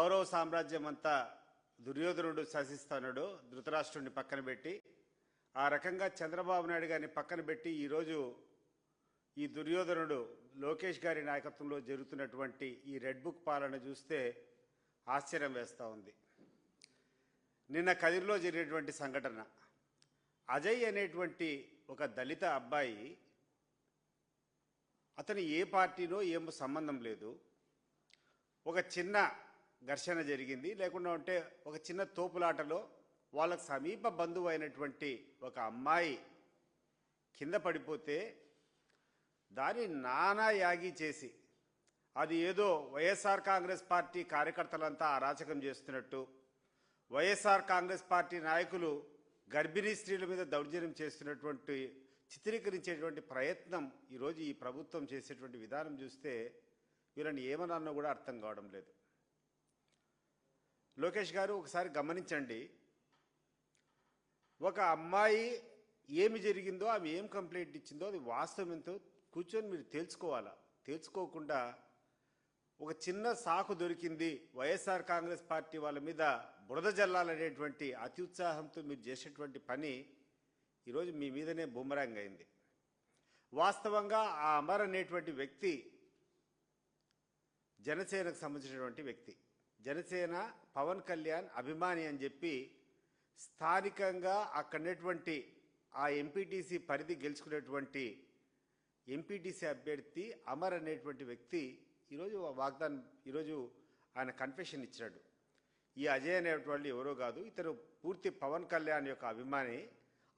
కౌరవ సామ్రాజ్యం అంతా దుర్యోధనుడు శాసిస్తున్నాడు, ధృతరాష్ట్రుడిని పక్కన పెట్టి ఆ రకంగా చంద్రబాబు నాయుడు గారిని పక్కన పెట్టి ఈరోజు ఈ దుర్యోధనుడు లోకేష్ గారి నాయకత్వంలో జరుగుతున్నటువంటి ఈ రెడ్ బుక్ పాలన చూస్తే ఆశ్చర్యం వేస్తూ ఉంది. నిన్న కదిరిలో జరిగినటువంటి సంఘటన, అజయ్ అనేటువంటి ఒక దళిత అబ్బాయి, అతను ఏ పార్టీనో ఏమో సంబంధం లేదు, ఒక చిన్న ఘర్షణ జరిగింది, లేకుండా ఉంటే ఒక చిన్న తోపులాటలో వాళ్ళకు సమీప బంధువు అయినటువంటి ఒక అమ్మాయి కింద పడిపోతే దాన్ని నానా యాగి చేసి, అది ఏదో వైఎస్ఆర్ కాంగ్రెస్ పార్టీ కార్యకర్తలంతా అరాచకం చేస్తున్నట్టు, వైఎస్ఆర్ కాంగ్రెస్ పార్టీ నాయకులు గర్భిణీ స్త్రీల మీద దౌర్జన్యం చేస్తున్నటువంటి చిత్రీకరించేటువంటి ప్రయత్నం ఈరోజు ఈ ప్రభుత్వం చేసేటువంటి విధానం చూస్తే వీళ్ళని ఏమన్నా కూడా అర్థం కావడం లేదు. లోకేష్ గారు ఒకసారి గమనించండి, ఒక అమ్మాయి ఏమి జరిగిందో, ఆమె ఏం కంప్లైంట్ ఇచ్చిందో అది వాస్తవం ఎంతో కూర్చొని మీరు తేల్చుకోవాలా. తేల్చుకోకుండా ఒక చిన్న సాకు దొరికింది, వైఎస్ఆర్ కాంగ్రెస్ పార్టీ వాళ్ళ మీద బురద జల్లాలనేటువంటి అతి ఉత్సాహంతో మీరు చేసేటువంటి పని ఈరోజు మీ మీదనే బూమరాంగ్ అయింది. వాస్తవంగా ఆ అమర్ అనేటువంటి వ్యక్తి జనసేనకు సంబంధించినటువంటి వ్యక్తి, జనసేన పవన్ కళ్యాణ్ అభిమాని అని చెప్పి స్థానికంగా అక్కడటువంటి ఆ ఎంపీటీసీ పరిధి గెలుచుకునేటువంటి ఎంపీటీసీ అభ్యర్థి అమర్ అనేటువంటి వ్యక్తి ఈరోజు ఆయన కన్ఫెషన్ ఇచ్చాడు. ఈ అజయ్ అనేటువంటి ఎవరో కాదు, ఇతను పూర్తి పవన్ కళ్యాణ్ యొక్క అభిమాని,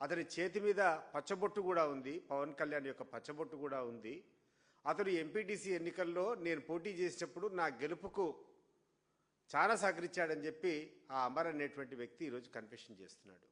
అతని చేతి మీద పచ్చబొట్టు కూడా ఉంది, పవన్ కళ్యాణ్ యొక్క పచ్చబొట్టు కూడా ఉంది. అతను ఎంపీటీసీ ఎన్నికల్లో నేను పోటీ చేసేటప్పుడు నా గెలుపుకు చాలా సహకరించాడని చెప్పి ఆ అమర్ అనేటువంటి వ్యక్తి ఈరోజు కన్ఫెషన్ చేస్తున్నాడు.